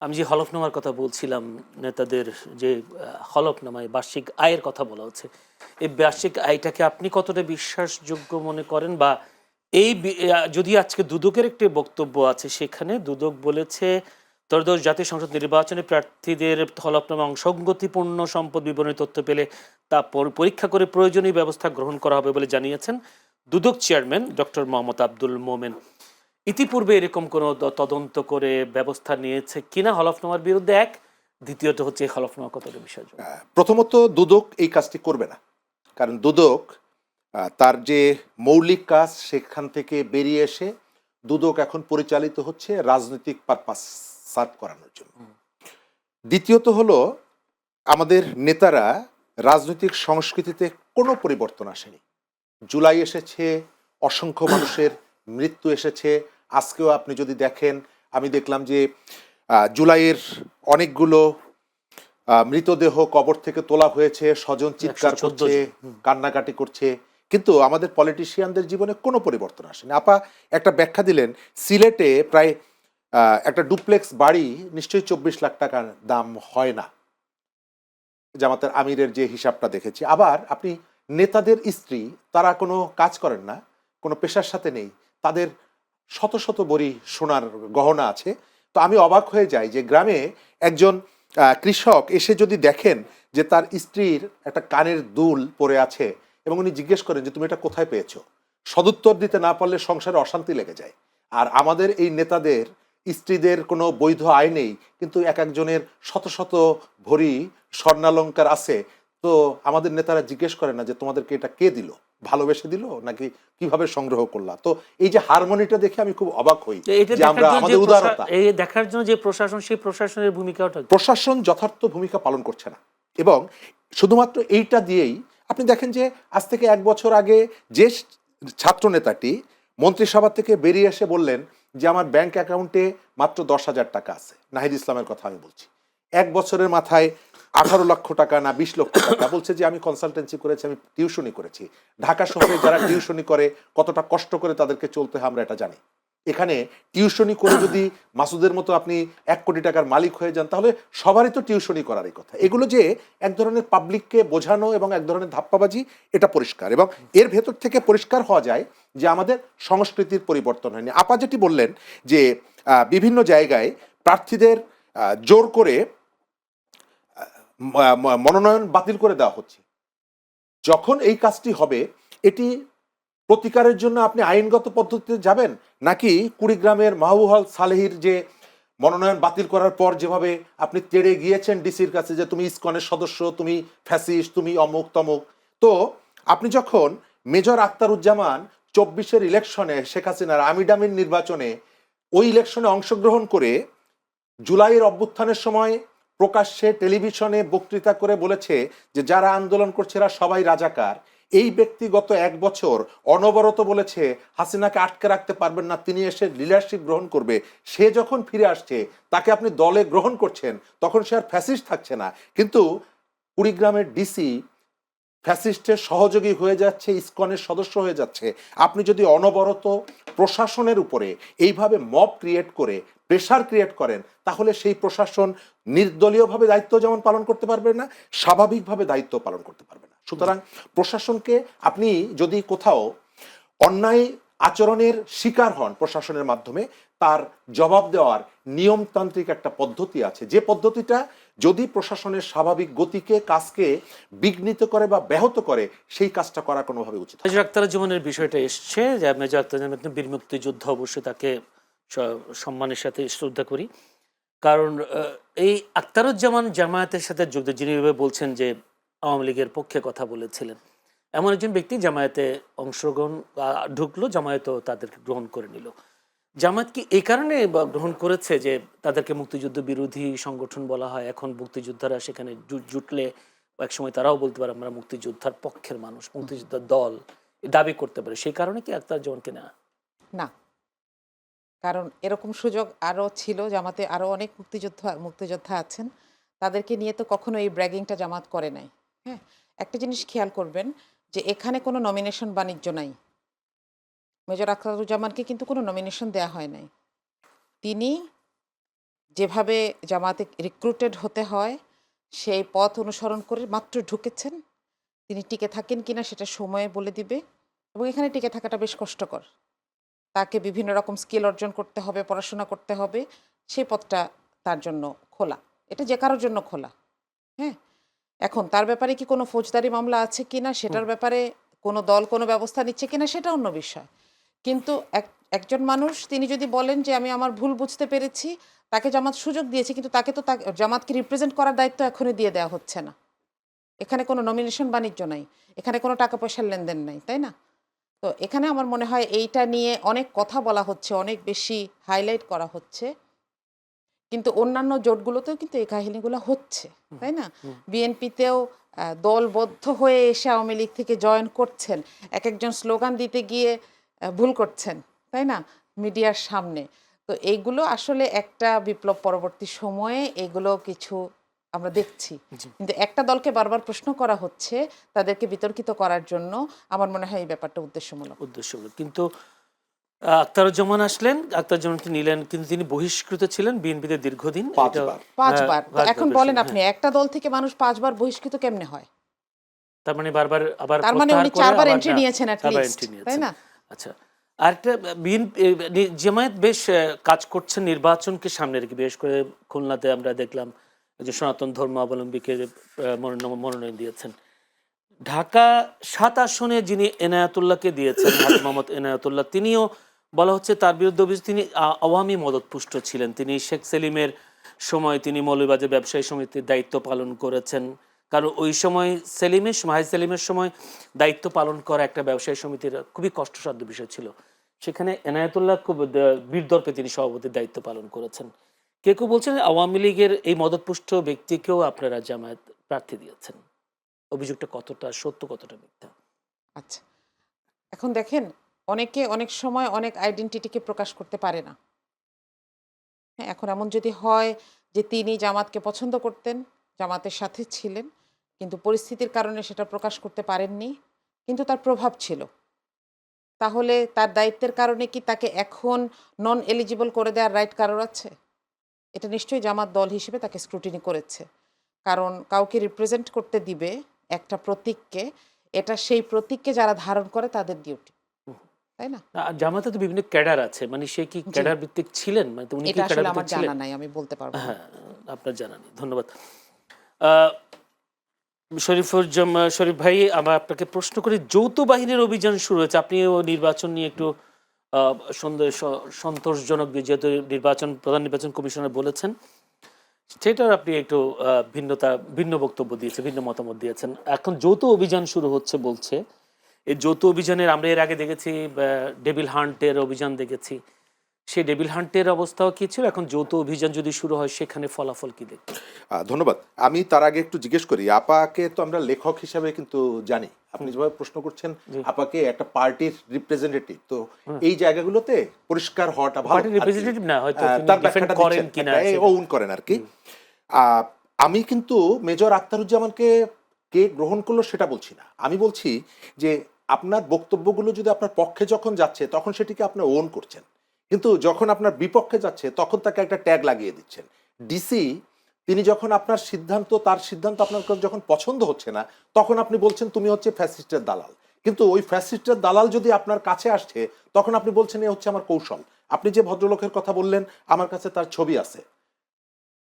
আমি যে হলফনামার কথা বলছিলাম, নেতাদের যে হলফনামায় বার্ষিক আয়ের কথা বলা হচ্ছে, এই বার্ষিক আয়টাকে আপনি কতটা বিশ্বাসযোগ্য মনে করেন? বা এই যদি আজকে দুদকের একটি বক্তব্য আছে, সেখানে দুদক বলেছে ত্রয়োদশ জাতীয় সংসদ নির্বাচনে প্রার্থীদের হলফনামা অসঙ্গতিপূর্ণ সম্পদ বিবরণী তথ্য পেলে তা পরীক্ষা করে প্রয়োজনীয় ব্যবস্থা গ্রহণ করা হবে বলে জানিয়েছেন দুদক চেয়ারম্যান ডক্টর মোহাম্মদ আব্দুল মোমেন। ইতিপূর্বে এরকম কোনো তদন্ত করে ব্যবস্থা নিয়েছে কিনা হলফনামার বিরুদ্ধে? এক, দ্বিতীয়ত হচ্ছে এই হলফনামা কতটা বিষয়যোগ্য? প্রথমত দুদক এই কাজটি করবে না, কারণ দুদক তার যে মৌলিক কাজ সেখান থেকে বেরিয়ে এসে দুদক এখন পরিচালিত হচ্ছে রাজনৈতিক পারপাস সার্ভ করানোর জন্য। দ্বিতীয়ত হলো, আমাদের নেতারা রাজনৈতিক সংস্কৃতিতে কোনো পরিবর্তন আসেনি। জুলাই এসেছে, অসংখ্য মানুষের মৃত্যু এসেছে। আজকেও আপনি যদি দেখেন, আমি দেখলাম যে জুলাইয়ের অনেকগুলো মৃতদেহ কবর থেকে তোলা হয়েছে, স্বজন চিৎকার 114 করছে, জন। কান্নাকাটি করছে, কিন্তু আমাদের পলিটিশিয়ানদের জীবনে কোনো পরিবর্তন আসেনি। আপা একটা ব্যাখ্যা দিলেন, সিলেটে প্রায় একটা ডুপ্লেক্স বাড়ি নিশ্চয়ই 24 লাখ টাকার দাম হয় না, জামাতের আমিরের যে হিসাবটা দেখেছি। আবার আপনি নেতাদের স্ত্রী, তারা কোনো কাজ করেন না, কোনো পেশার সাথে নেই, তাদের শত শত ভরি সোনার গহনা আছে। তো আমি অবাক হয়ে যাই যে গ্রামে একজন কৃষক এসে যদি দেখেন যে তার স্ত্রীর একটা কানের দুল পরে আছে এবং উনি জিজ্ঞেস করেন যে তুমি এটা কোথায় পেয়েছো, সদুত্তর দিতে না পারলে সংসারে অশান্তি লেগে যায়। আর আমাদের এই নেতাদের স্ত্রীদের কোনো বৈধ আয় নেই, কিন্তু এক একজনের শত শত ভরি স্বর্ণালঙ্কার আছে। তো আমাদের নেতারা জিজ্ঞেস করে না যে তোমাদেরকে এটা কে দিল, ভালোবেসে দিল নাকি কিভাবে সংগ্রহ করলা? তো এই যে হারমোনিটা দেখে আমি খুব অবাক হই এটা যে আমরা আমাদের উদারতা, এই দেখার জন্য যে প্রশাসন, সেই প্রশাসনের ভূমিকাটা কি? প্রশাসন যথার্থ ভূমিকা পালন করছে না। এবং শুধুমাত্র এইটা দিয়েই আপনি দেখেন যে আজ থেকে 1 বছর আগে যে ছাত্র নেতাটি মন্ত্রিসভা থেকে বেরিয়ে এসে বললেন যে আমার ব্যাংক অ্যাকাউন্টে মাত্র 10,000 টাকা আছে, নাহিদ ইসলামের কথা আমি বলছি, 1 বছরের মাথায় 18 লক্ষ টাকা না 20 লক্ষ টাকা, বলছে যে আমি কনসালটেন্সি করেছি, আমি টিউশনি করেছি। ঢাকা শহরে যারা টিউশনি করে কতটা কষ্ট করে তাদেরকে চলতে হয় আমরা এটা জানি। এখানে টিউশনি করে যদি মাসুদের মতো আপনি 1 কোটি টাকার মালিক হয়ে যান, তাহলে সবারই তো টিউশনি করারই কথা। এগুলো যে এক ধরনের পাবলিককে বোঝানো এবং এক ধরনের ধাপ্পাবাজি, এটা পরিষ্কার। এবং এর ভেতর থেকে পরিষ্কার হওয়া যায় যে আমাদের সংস্কৃতির পরিবর্তন হয়নি। আপা যেটি বললেন যে বিভিন্ন জায়গায় প্রার্থীদের জোর করে মনোনয়ন বাতিল করে দেওয়া হচ্ছে। যখন এই কাজটি হবে, এটি প্রতিকারের জন্য আপনি আইনগত পদ্ধতিতে যাবেন, নাকি কুড়িগ্রামের মাহবুব সালেহির যে মনোনয়ন বাতিল করার পর যেভাবে আপনি তেড়ে গিয়েছেন ডিসির কাছে যে তুমি ইসকনের সদস্য, তুমি ফ্যাসিস্ট, তুমি অমুক তমুক। তো আপনি যখন মেজর আখতারুজ্জামান 24-এর ইলেকশনে, শেখ হাসিনার আমিডামির নির্বাচনে, ওই ইলেকশনে অংশগ্রহণ করে জুলাইয়ের অভ্যুত্থানের সময় প্রকাশ্যে টেলিভিশনে বক্তৃতা করে বলেছে যে যারা আন্দোলন করছে এরা সবাই রাজাকার, এই ব্যক্তি গত 1 বছর অনবরত বলেছে হাসিনাকে আটকে রাখতে পারবেন না, তিনি এসে লিডারশিপ গ্রহণ করবে। সে যখন ফিরে আসছে, তাকে আপনি দলে গ্রহণ করছেন, তখন সে আর ফ্যাসিস্ট থাকছে না। কিন্তু কুড়িগ্রামের ডিসি ফ্যাসিস্টের সহযোগী হয়ে যাচ্ছে, ইসকনের সদস্য হয়ে যাচ্ছে। আপনি যদি অনবরত প্রশাসনের উপরে এইভাবে মব ক্রিয়েট করে প্রেশার ক্রিয়েট করেন, তাহলে সেই প্রশাসন নির্দলীয়ভাবে দায়িত্ব যেমন পালন করতে পারবে না, স্বাভাবিকভাবে দায়িত্ব পালন করতে পারবে না। সুতরাং প্রশাসনকে, আপনি যদি কোথাও অন্যায় আচরণের শিকার হন প্রশাসনের মাধ্যমে, তার জবাব দেওয়ার নিয়মতান্ত্রিক একটা পদ্ধতি আছে, যে পদ্ধতিটা যদি প্রশাসনের স্বাভাবিক গতিকে, কাজকে বিঘ্নিত করে বা ব্যাহত করে, সেই কাজটা করা কোনোভাবে উচিত হয় না। মেজর আখতারুজ্জামানের বিষয়টা এসছে, যে মেজর আখতারুজ্জামান বীর মুক্তিযুদ্ধ, অবশ্যই তাকে সম্মানের সাথে শ্রদ্ধা করি। কারণ এই আখতারুজ্জামান জামায়াতের সাথে যুক্ত, যিনি এভাবে বলছেন যে আওয়ামী লীগের পক্ষে কথা বলেছিলেন, এমন একজন ব্যক্তি জামায়াতে অংশগ্রহণ ঢুকলো, জামায়াতও তাদেরকে গ্রহণ করে নিল। জামায়াত কি এই কারণে গ্রহণ করেছে যে তাদেরকে মুক্তিযুদ্ধ বিরোধী সংগঠন বলা হয়? এখন মুক্তিযোদ্ধারা সেখানে জুটলে একসময় তারাও বলতে পারে আমরা মুক্তিযোদ্ধার পক্ষের মানুষ, মুক্তিযোদ্ধার দল দাবি করতে পারে, সেই কারণে কি আখতারুজ্জামানকে নেওয়া? না, কারণ এরকম সুযোগ আরও ছিল। জামাতে আরও অনেক মুক্তিযোদ্ধা আছেন, তাদেরকে নিয়ে তো কখনো এই ব্র্যাগিংটা জামাত করে নাই। হ্যাঁ, একটা জিনিস খেয়াল করবেন যে এখানে কোনো নমিনেশন বাণিজ্য নাই। মেজর আখতারুজ্জামানকে কিন্তু কোনো নমিনেশন দেয়া হয় নাই। তিনি যেভাবে জামাতে রিক্রুটেড হতে হয় সেই পথ অনুসরণ করে মাত্র ঢুকেছেন। তিনি টিকে থাকেন কিনা সেটা সময়ে বলে দিবে, এবং এখানে টিকে থাকাটা বেশ কষ্টকর। তাকে বিভিন্ন রকম স্কিল অর্জন করতে হবে, পড়াশোনা করতে হবে, সেই পথটা তার জন্য খোলা। এটা যে কারোর জন্য খোলা। হ্যাঁ, এখন তার ব্যাপারে কি কোনো ফৌজদারি মামলা আছে কিনা, সেটার ব্যাপারে কোনো দল কোনো ব্যবস্থা নিচ্ছে কিনা, সেটা অন্য বিষয়। কিন্তু একজন মানুষ তিনি যদি বলেন যে আমি আমার ভুল বুঝতে পেরেছি, তাকে জামাত সুযোগ দিয়েছে, কিন্তু তাকে তো জামাতকে রিপ্রেজেন্ট করার দায়িত্ব এখনই দিয়ে দেওয়া হচ্ছে না। এখানে কোনো নমিনেশন বাণিজ্য নাই, এখানে কোনো টাকা পয়সার লেনদেন নাই, তাই না? তো এখানে আমার মনে হয় এইটা নিয়ে অনেক কথা বলা হচ্ছে, অনেক বেশি হাইলাইট করা হচ্ছে, কিন্তু অন্যান্য জোটগুলোতেও কিন্তু এই কাহিনীগুলো হচ্ছে, তাই না? বিএনপিতেও দলবদ্ধ হয়ে এসে আওয়ামী লীগ থেকে জয়েন করছেন, এক একজন স্লোগান দিতে গিয়ে ভুল করছেন, তাই না, মিডিয়ার সামনে। তো এইগুলো আসলে একটা বিপ্লব পরবর্তী সময়ে এগুলো কিছু আমরা দেখছি, কিন্তু একটা দলকে বারবার প্রশ্ন করা হচ্ছে তাদেরকে বিতর্কিত করার জন্য। আমার মনে হয় এই ব্যাপারটা উদ্দেশ্যমূলক। কিন্তু আখতারুজ্জামান আসলেন, আখতারুজ্জামানকে নিলেন, কিন্তু তিনি বহিষ্কৃত ছিলেন বিএনপিতে দীর্ঘদিন। পাঁচবার। পাঁচবার। তো এখন বলেন হ্যাঁ। আপনি, একটা দল থেকে মানুষ 5 বার বহিষ্কৃত কেমনে হয়? তার মানে বারবার আবার তার মানে প্রত্যাহার উনি করে 4 বার আবার এন্ট্রি নিয়েছেন at চারবার least, entry তাই নিয়েছেন। না? আচ্ছা, আরেকটা জামায়াত বেশ কাজ করছেন নির্বাচনকে সামনে রেখে। বিশেষ করে খুলনাতে আমরা দেখলাম যে সনাতন ধর্মাবলম্বীকে মনোনয়ন দিয়েছেন। ঢাকা 7 আসনে যিনি এনায়েতুল্লাহকে দিয়েছেন, হাজী মোহাম্মদ এনায়েতুল্লাহ, তিনিও বলা হচ্ছে তার বিরুদ্ধে অভিযোগ তিনি আওয়ামী মদতপুষ্ট ছিলেন। তিনি শেখ সেলিমের সময় তিনি মৌলভীবাজার ব্যবসায়ী সমিতির দায়িত্ব পালন করেছেন। কারণ ওই সময় মাহিদ সেলিমের সময় দায়িত্ব পালন করা একটা ব্যবসায়ী সমিতির খুবই কষ্টসাধ্য বিষয় ছিল। সেখানে এনায়েতুল্লাহ খুব বীরদর্পে তিনি সভাপতির দায়িত্ব পালন করেছেন। কেউ কেউ বলছেন আওয়ামী লীগের এই মদতপুষ্ট ব্যক্তিকেও আপনারা জামায়াত প্রার্থী দিয়েছেন। অভিযোগটা কতটা সত্য, কতটা মিথ্যা? আচ্ছা, এখন দেখেন, অনেকে অনেক সময় অনেক আইডেন্টিটিকে প্রকাশ করতে পারে না। হ্যাঁ, এখন এমন যদি হয় যে তিনি জামাতকে পছন্দ করতেন, জামাতের সাথে ছিলেন, কিন্তু পরিস্থিতির কারণে সেটা প্রকাশ করতে পারেননি, কিন্তু তার প্রভাব ছিল, তাহলে তার দায়িত্বের কারণে কি তাকে এখন নন এলিজিবল করে দেওয়ার রাইট কারোর আছে? এটা নিশ্চয়ই জামাত দল হিসেবে তাকে স্ক্রুটিনি করেছে। কারণ কাউকে রিপ্রেজেন্ট করতে দিবে একটা প্রতীককে, এটা সেই প্রতীককে যারা ধারণ করে তাদের ডিউটি, তাই না? জামাতে তো বিভিন্ন ক্যাডার আছে, মানে সে কি জি। ক্যাডার ভিত্তিক ছিলেন? মানে তো উনি কি এটা ক্যাডার আসলে আমার ভিত্তিক ছিলেন? জানা নাই, আমি বলতে পারবো না। হ্যাঁ, আপনার জানা নেই। ধন্যবাদ। শরীফ ভাই, আমরা আপনাকে প্রশ্ন করি, যৌথ বাহিনীর অভিযান শুরু হয়েছে। আপনিও নির্বাচন নিয়ে একটু সন্তোষজনক, যেহেতু প্রধান নির্বাচন কমিশনার বলেছেন, সেটার আপনি একটু ভিন্ন বক্তব্য দিয়েছেন, ভিন্ন মতামত দিয়েছেন। এখন যৌথ অভিযান শুরু হচ্ছে বলছে। এই যৌথ অভিযানের আমরা এর আগে দেখেছি ডেভিল হান্টের অভিযান দেখেছি। সেই ডেভিল হান্টের অবস্থাও কি ছিল? এখন যৌথ অভিযান যদি শুরু হয় সেখানে ফলাফল কি দেখবে? ধন্যবাদ। আমি তার আগে একটু জিজ্ঞেস করি, আপাকে তো আমরা লেখক হিসাবে কিন্তু জানি, আপনি যেভাবে প্রশ্ন করছেন আপাকে একটা পার্টির রিপ্রেজেন্টেটিভ, তো এই জায়গাগুলোতে পরিষ্কার হওয়াটা ভালো। পার্টি রিপ্রেজেন্টেটিভ না, হয়তো তিনি তার ডিফেন্ড ব্যাখ্যাটা করেন দিচ্ছেন, কিনা ওন করেন আর কি। আমি কিন্তু মেজর আখতারুজ্জামানকে কে গ্রহণ করলো সেটা বলছি না। আমি বলছি যে আপনার বক্তব্যগুলো যদি আপনার পক্ষে যখন যাচ্ছে তখন সেটিকে আপনি ওন করছেন, কিন্তু যখন আপনার বিপক্ষে যাচ্ছে তখন তাকে একটা ট্যাগ লাগিয়ে দিচ্ছেন। ডিসি তিনি যখন আপনার সিদ্ধান্ত, তার সিদ্ধান্ত আপনার যখন পছন্দ হচ্ছে না, তখন আপনি বলছেন তুমি হচ্ছে ফ্যাসিস্টের দালাল। কিন্তু ওই ফ্যাসিস্টের দালাল যদি আপনার কাছে আসছে তখন আপনি বলছেন এ হচ্ছে আমার কৌশল। আপনি যে ভদ্রলোকের কথা বললেন, আমার কাছে তার ছবি আছে,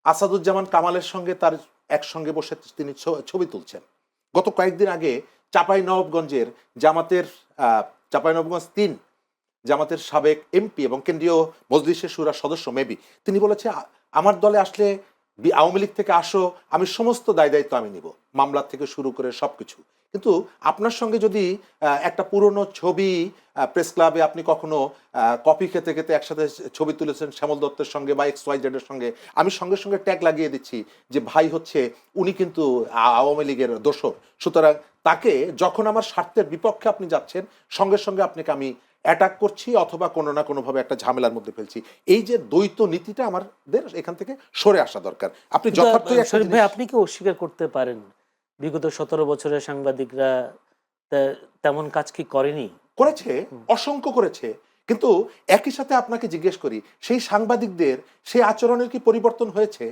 আসাদুজ্জামান কামালের সঙ্গে তার একসঙ্গে বসে তিনি ছবি তুলছেন। গত কয়েকদিন আগে চাঁপাইনবাবগঞ্জের জামাতের চাঁপাইনবাবগঞ্জ ৩ জামাতের সাবেক এমপি এবং কেন্দ্রীয় মজলিসের শুরার সদস্য মেবি, তিনি বলেছে আমার দলে আসলে আওয়ামী লীগ থেকে আসো, আমি সমস্ত দায় দায়িত্ব আমি নিব, মামলা থেকে শুরু করে সবকিছু। কিন্তু আপনার সঙ্গে যদি একটা পুরনো ছবি প্রেস ক্লাবে আপনি কখনো কফি খেতে খেতে একসাথে ছবি তুলেছেন শ্যামল দত্তের সঙ্গে বা XYZ এর সঙ্গে, আমি সঙ্গে সঙ্গে ট্যাগ লাগিয়ে দিচ্ছি যে ভাই হচ্ছে উনি কিন্তু আওয়ামী লীগের দোসর। সুতরাং তাকে যখন আমার স্বার্থের বিপক্ষে আপনি যাচ্ছেন, সঙ্গে সঙ্গে আপনাকে আমি অ্যাটাক করছি অথবা কোনো না কোনোভাবে একটা ঝামেলার মধ্যে ফেলছি। এই যে দ্বৈত নীতিটা আমাদের এখান থেকে সরে আসা দরকার। আপনি যথার্থই একটা শরীফ ভাই, জিনিস আপনি কি অস্বীকার করতে পারেন বিগত 17 বছরের সাংবাদিকরা তেমন কাজ কি করেনি? করেছে, অসংখ্য করেছে, কিন্তু একই সাথে আপনাকে জিজ্ঞেস করি, সেই সাংবাদিকদের সেই আচরণের কি পরিবর্তন হয়েছে?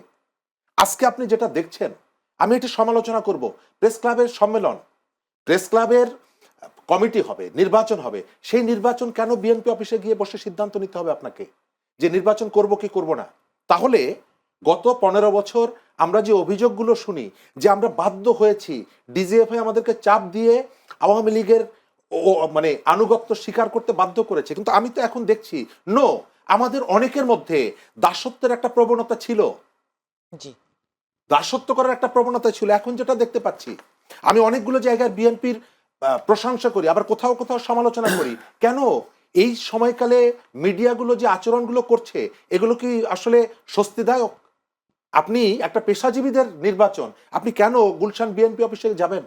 আজকে আপনি যেটা দেখছেন, আমি এটি সমালোচনা করব। প্রেস ক্লাবের সম্মেলন, প্রেস ক্লাবের কমিটি হবে, নির্বাচন হবে, সেই নির্বাচন কেন বিএনপি অফিসে গিয়ে বসে সিদ্ধান্ত নিতে হবে আপনাকে যে নির্বাচন করব কি করব না? তাহলে গত 15 বছর আমরা যে অভিযোগগুলো শুনি যে আমরা বাধ্য হয়েছি, ডিজিএফআই আমাদেরকে চাপ দিয়ে আওয়ামী লীগের মানে আনুগত্য স্বীকার করতে বাধ্য করেছে, কিন্তু আমি তো এখন দেখছি নো, আমাদের অনেকের মধ্যে দাসত্বের একটা প্রবণতা ছিল, জি দাসত্ব করার একটা প্রবণতা ছিল। এখন যেটা দেখতে পাচ্ছি, আমি অনেকগুলো জায়গায় বিএনপির প্রশংসা করি, আবার কোথাও কোথাও সমালোচনা করি। কেন এই সময়কালে মিডিয়াগুলো যে আচরণগুলো করছে, এগুলো কি আসলে স্বস্তিদায়ক? আপনি একটা পেশাজীবীদের নির্বাচন, আপনি কেন গুলশান বিএনপি অফিসে যাবেন?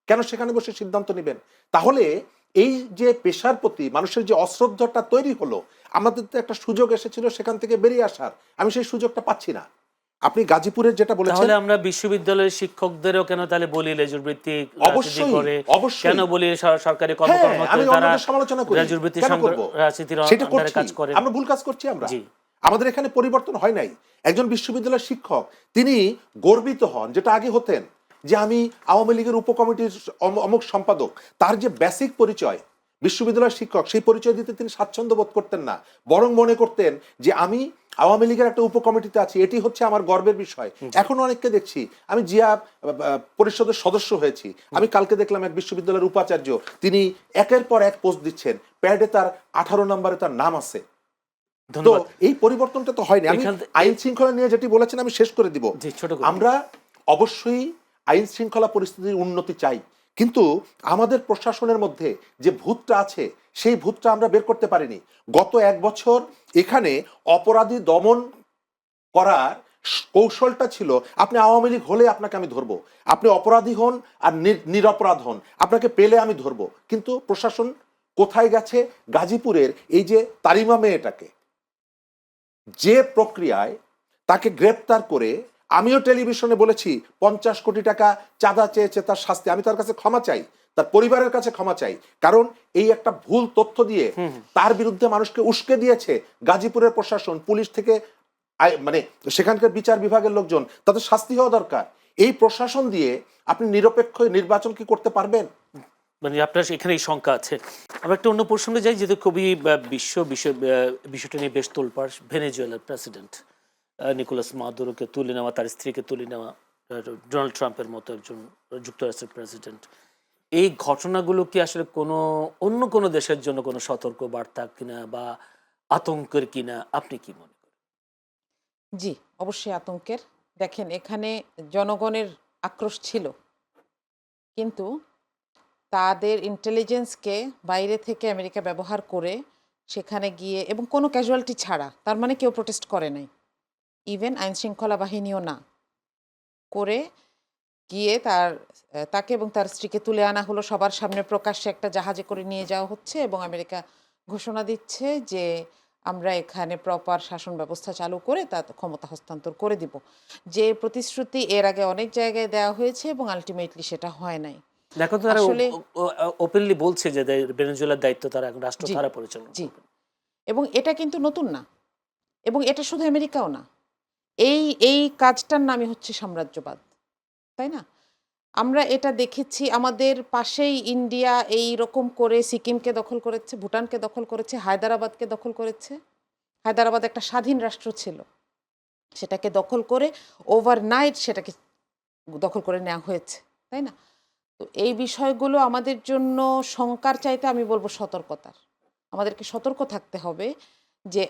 কেন সেখানে বসে সিদ্ধান্ত নেবেন? তাহলে এই যে পেশার প্রতি মানুষের যে অশ্রদ্ধাটা তৈরি হলো, আমাদের তো একটা সুযোগ এসেছিল সেখান থেকে বেরিয়ে আসার, আমি সেই সুযোগটা পাচ্ছি না। আপনি গাজীপুরের যেটা বলেছেন, তাহলে আমরা বিশ্ববিদ্যালয়ের শিক্ষকদেরও কেন তাহলে বলি লেজুরবৃত্তি রাজনীতি অবশ্যই, করে, অবশ্যই। কেন বলি সরকারি হ্যাঁ, আমি কর্মকর্তারা তারা অন্যদের সমালোচনা করি, লেজুরবৃত্তি কেন করব? রাজনীতির সেটা আন্ডারে করছি, কাজ করে। আমরা ভুল কাজ করছি। আমরা, জি আমাদের এখানে পরিবর্তন হয় নাই। একজন বিশ্ববিদ্যালয়ের শিক্ষক তিনি গর্বিত হন, যেটা আগে হতেন, যে আমি আওয়ামী লীগের উপকমিটির অমুক সম্পাদক। তার যে বেসিক পরিচয় বিশ্ববিদ্যালয়ের শিক্ষক, সেই পরিচয় দিতে তিনি স্বাচ্ছন্দ্য বোধ করতেন না, বরং মনে করতেন যে আমি আওয়ামী লীগের একটা উপকমিটিতে আছি, এটি হচ্ছে আমার গর্বের বিষয়। এখন অনেককে দেখছি, আমি জিয়া পরিষদের সদস্য হয়েছি, আমি কালকে দেখলাম এক বিশ্ববিদ্যালয়ের উপাচার্য, তিনি একের পর এক পোস্ট দিচ্ছেন, প্যাডে তার 18 নম্বরে তার নাম আছে। তো ধন্যবাদ। এই পরিবর্তনটা তো হয়নি। আমি আইন শৃঙ্খলা নিয়ে যেটি বলেছেন আমি শেষ করে দিব। জি, ছোট করে। আমরা অবশ্যই আইন শৃঙ্খলা পরিস্থিতির উন্নতি চাই, কিন্তু আমাদের প্রশাসনের মধ্যে যে ভূতটা আছে, সেই ভূতটা আমরা বের করতে পারিনি। গত 1 বছর এখানে অপরাধী দমন করার কৌশলটা ছিল, আপনি আওয়ামী লীগ হলে আপনাকে আমি ধরবো, আপনি অপরাধী হন আর নিরপরাধ হন, আপনাকে পেলে আমি ধরবো। কিন্তু প্রশাসন কোথায় গেছে? গাজীপুরের এই যে তারিমা মেয়েটাকে যে প্রক্রিয়ায় তাকে গ্রেপ্তার করে, আমিও টেলিভিশনে বলেছি 50 কোটি টাকা চাঁদা চেয়েছে তার শাস্তি, আমি তার কাছে ক্ষমা চাই, তার পরিবারের কাছে ক্ষমা চাই, কারণ এই একটা ভুল তথ্য দিয়ে তার বিরুদ্ধে মানুষকে উস্কে দিয়েছে গাজীপুরের প্রশাসন, পুলিশ থেকে মানে সেখানকার বিচার বিভাগের লোকজন, তাদের শাস্তি হওয়া দরকার। এই প্রশাসন দিয়ে আপনি নিরপেক্ষ নির্বাচন কি করতে পারবেন? মানে আপনার এখানে এই শঙ্কা আছে। আমরা একটা অন্য প্রসঙ্গে যাই, যেহেতু খুবই বিষয়টা নিয়ে বেশ তোলপাড়। ভেনেজুয়েলার প্রেসিডেন্ট নিকোলাস মাদুরোকে তুলে নেওয়া, তার স্ত্রীকে তুলে নেওয়া, ডোনাল্ড ট্রাম্পের মতো একজন যুক্তরাষ্ট্রের প্রেসিডেন্ট, এই ঘটনাগুলো কি আসলে অন্য কোনো দেশের জন্য কোনো সতর্ক বার্তা কিনা বা আতঙ্কের কিনা, আপনি কি মনে করেন? জি অবশ্যই আতঙ্কের। দেখেন, এখানে জনগণের আক্রোশ ছিল, কিন্তু তাদের ইন্টেলিজেন্সকে বাইরে থেকে আমেরিকা ব্যবহার করে সেখানে গিয়ে, এবং কোনো ক্যাজুয়ালিটি ছাড়া, তার মানে কেউ প্রোটেস্ট করে নাই, ইভেন আইন শৃঙ্খলা বাহিনীও না, করে গিয়ে তাকে এবং তার স্ত্রীকে তুলে আনা হলো সবার সামনে, প্রকাশ্যে একটা জাহাজে করে নিয়ে যাওয়া হচ্ছে, এবং আমেরিকা ঘোষণা দিচ্ছে যে আমরা এখানে প্রপার শাসন ব্যবস্থা চালু করে তা ক্ষমতা হস্তান্তর করে দিব। যে প্রতিশ্রুতি এর আগে অনেক জায়গায় দেওয়া হয়েছে এবং আলটিমেটলি সেটা হয় নাই। দেখো তো তারা আসলে ওপেনলি বলছে যে ভেনেজুয়েলার দায়িত্ব তারা এখন রাষ্ট্র জি, তারা পরিচালনা জি। করবে। এবং এটা কিন্তু নতুন না, এবং এটা শুধু আমেরিকাও না, এই এই কাজটার নামই হচ্ছে সাম্রাজ্যবাদ, তাই না? আমরা এটা দেখেছি, আমাদের পাশেই ইন্ডিয়া এই রকম করে সিকিমকে দখল করেছে, ভুটানকে দখল করেছে, হায়দ্রাবাদকে দখল করেছে। হায়দ্রাবাদ একটা স্বাধীন রাষ্ট্র ছিল, সেটাকে দখল করে ওভারনাইট সেটাকে দখল করে নেওয়া হয়েছে, তাই না? তো এই বিষয়গুলো আমাদের জন্য শঙ্কার চাইতে আমি বলবো সতর্কতার। আমাদেরকে সতর্ক থাকতে হবে যে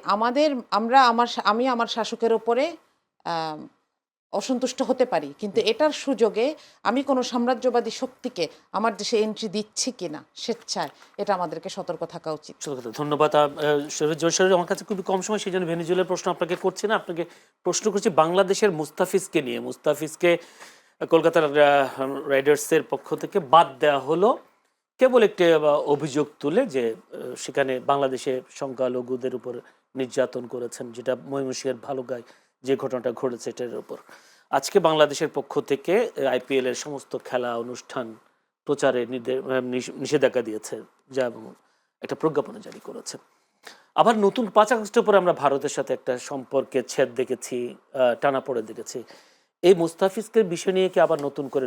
আমি আমার শাসকের ওপরে অসন্তুষ্ট হতে পারি, কিন্তু এটার সুযোগে আমি কোনো সাম্রাজ্যবাদী শক্তিকে আমার দেশে এন্ট্রি দিচ্ছি কিনা স্বেচ্ছায়, এটা আমাদেরকে সতর্ক থাকা উচিত। ধন্যবাদ। জয়শরী, আমার কাছে খুবই কম সময়, সেই জন্য ভেনেজুয়েলার প্রশ্ন আপনাকে করছি না, আপনাকে প্রশ্ন করছি বাংলাদেশের মুস্তাফিজকে নিয়ে। মুস্তাফিজকে কলকাতার রাইডার্সের পক্ষ থেকে বাদ দেওয়া হলো কেবল একটি অভিযোগ তুলে যে সেখানে বাংলাদেশে সংখ্যালঘুদের উপর নির্যাতন করেছেন, যেটা ময়মনসিংহের ভালুকায় যে ঘটনাটা ঘটেছে এটার উপর। আজকে বাংলাদেশের পক্ষ থেকে আইপিএল এর সমস্ত খেলা অনুষ্ঠান প্রচারে নিষেধাজ্ঞা দিয়েছে, যা একটা প্রজ্ঞাপন জারি করেছে। আবার নতুন 5 আগস্টের পরে আমরা ভারতের সাথে একটা সম্পর্কের ছেদ দেখেছি, টানাপোড়েন দেখেছি। এই মুস্তাফিজকে বিষয় নিয়ে কি আবার নতুন করে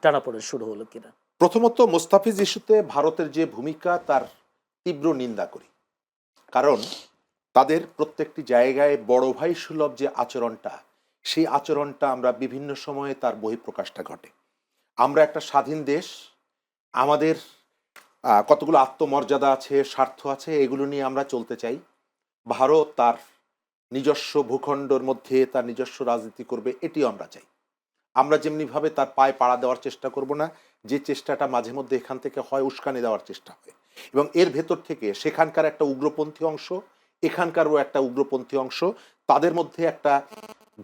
টানাপোড়েন শুরু হলো কিনা? প্রথমত মোস্তাফিজ ইস্যুতে ভারতের যে ভূমিকা তার তীব্র নিন্দা করি। কারণ তাদের প্রত্যেকটি জায়গায় বড় ভাই সুলভ যে আচরণটা, সেই আচরণটা আমরা বিভিন্ন সময়ে তার বহিঃপ্রকাশটা ঘটে। আমরা একটা স্বাধীন দেশ, আমাদের কতগুলো আত্মমর্যাদা আছে, স্বার্থ আছে, এগুলো নিয়ে আমরা চলতে চাই। ভারত তার নিজস্ব ভূখণ্ডের মধ্যে তার নিজস্ব রাজনীতি করবে, এটিও আমরা চাই। আমরা যেমনিভাবে তার পায়ে পাড়া দেওয়ার চেষ্টা করব না, যে চেষ্টাটা মাঝে মধ্যে এখান থেকে হয় উস্কানি দেওয়ার চেষ্টা হয়, এবং এর ভেতর থেকে সেখানকার একটা উগ্রপন্থী অংশ, এখানকারও একটা উগ্রপন্থী অংশ, তাদের মধ্যে একটা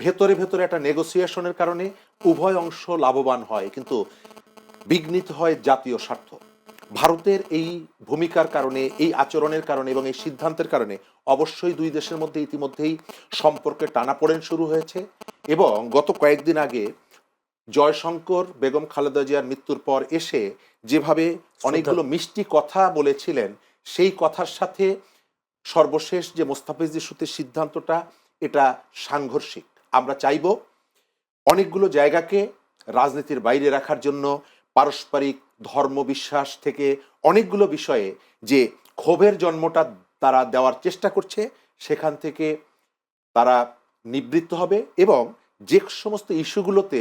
ভেতরে ভেতরে একটা নেগোসিয়েশনের কারণে উভয় অংশ লাভবান হয়, কিন্তু বিঘ্নিত হয় জাতীয় স্বার্থ। ভারতের এই ভূমিকার কারণে, এই আচরণের কারণে এবং এই সিদ্ধান্তের কারণে অবশ্যই দুই দেশের মধ্যে ইতিমধ্যেই সম্পর্কের টানাপোড়েন শুরু হয়েছে। এবং গত কয়েকদিন আগে জয়শঙ্কর বেগম খালেদা জিয়ার মৃত্যুর পর এসে যেভাবে অনেকগুলো মিষ্টি কথা বলেছিলেন, সেই কথার সাথে সর্বশেষ যে মোস্তাফিজ ইস্যুতে সিদ্ধান্তটা, এটা সাংঘর্ষিক। আমরা চাইব অনেকগুলো জায়গাকে রাজনীতির বাইরে রাখার জন্য, পারস্পরিক ধর্ম বিশ্বাস থেকে অনেকগুলো বিষয়ে যে ক্ষোভের জন্মটা তারা দেওয়ার চেষ্টা করছে, সেখান থেকে তারা নিবৃত্ত হবে এবং যে সমস্ত ইস্যুগুলোতে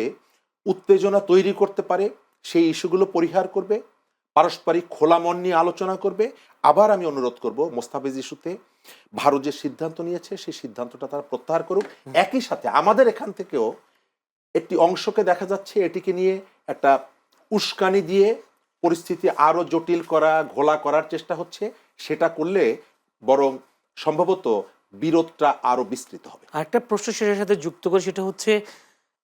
উত্তেজনা তৈরি করতে পারে সেই ইস্যুগুলো পরিহার করবে, পারস্পরিক খোলা মন নিয়ে আলোচনা করবে। আবার আমি অনুরোধ করব, মোস্তাফিজ ইস্যুতে ভারত যে সিদ্ধান্ত নিয়েছে সেই সিদ্ধান্তটা তারা প্রত্যাহার করুক। একই সাথে আমাদের এখান থেকেও একটি অংশকে দেখা যাচ্ছে এটিকে নিয়ে একটা উস্কানি দিয়ে পরিস্থিতি আরো জটিল করা, ঘোলা করার চেষ্টা হচ্ছে। সেটা করলে বরং সম্ভবত বিরোধটা আরো বিস্তৃত হবে। আরেকটা প্রশ্ন সেটার সাথে যুক্ত করে, সেটা হচ্ছে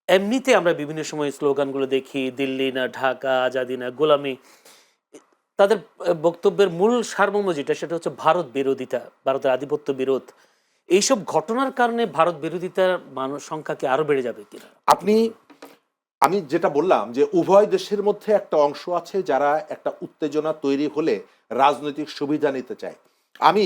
এমনিতে আমরা বিভিন্ন সময় স্লোগানগুলো দেখি, দিল্লি না ঢাকা, আজাদি না গোলামি। তাদের বক্তব্যের মূল সারমর্ম যেটা, সেটা হচ্ছে ভারত বিরোধিতা, ভারতের আধিপত্য বিরোধ। এইসব ঘটনার কারণে ভারত বিরোধিতার মানুষ সংখ্যা কি আরো বেড়ে যাবে কিনা? আমি যেটা বললাম যে উভয় দেশের মধ্যে একটা অংশ আছে যারা একটা উত্তেজনা তৈরি হলে রাজনৈতিক সুবিধা নিতে চায়। আমি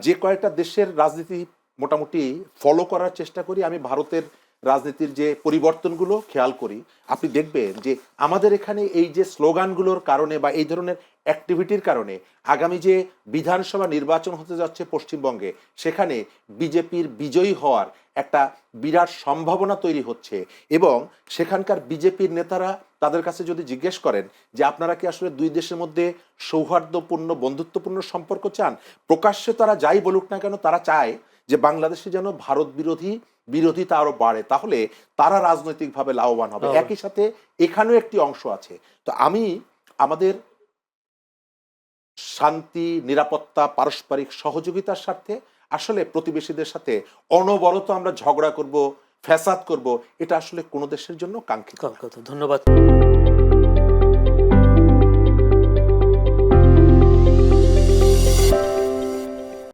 যে কয়েকটা দেশের রাজনীতি মোটামুটি ফলো করার চেষ্টা করি, আমি ভারতের রাজনীতির যে পরিবর্তনগুলো খেয়াল করি। আপনি দেখবেন যে আমাদের এখানে এই যে স্লোগানগুলোর কারণে বা এই ধরনের অ্যাক্টিভিটির কারণে আগামী যে বিধানসভা নির্বাচন হতে যাচ্ছে পশ্চিমবঙ্গে, সেখানে বিজেপির বিজয়ী হওয়ার একটা বিরাট সম্ভাবনা তৈরি হচ্ছে। এবং সেখানকার বিজেপির নেতারা, তাদের কাছে যদি জিজ্ঞেস করেন যে আপনারা কি আসলে দুই দেশের মধ্যে সৌহার্দ্যপূর্ণ বন্ধুত্বপূর্ণ সম্পর্ক চান, প্রকাশ্যে তারা যাই বলুক না কেন, তারা চায় যে বাংলাদেশে যেন ভারত বিরোধিতা আরো বাড়ে, তাহলে তারা রাজনৈতিকভাবে লাভবান হবে। একই সাথে এখানেও একটি অংশ আছে। তো আমি আমাদের শান্তি, নিরাপত্তা, পারস্পরিক সহযোগিতার স্বার্থে আসলে প্রতিবেশীদের সাথে অনবরত আমরা ঝগড়া করব, ফ্যাসাদ করব, এটা আসলে কোনো দেশের জন্য কাঙ্ক্ষিত। ধন্যবাদ।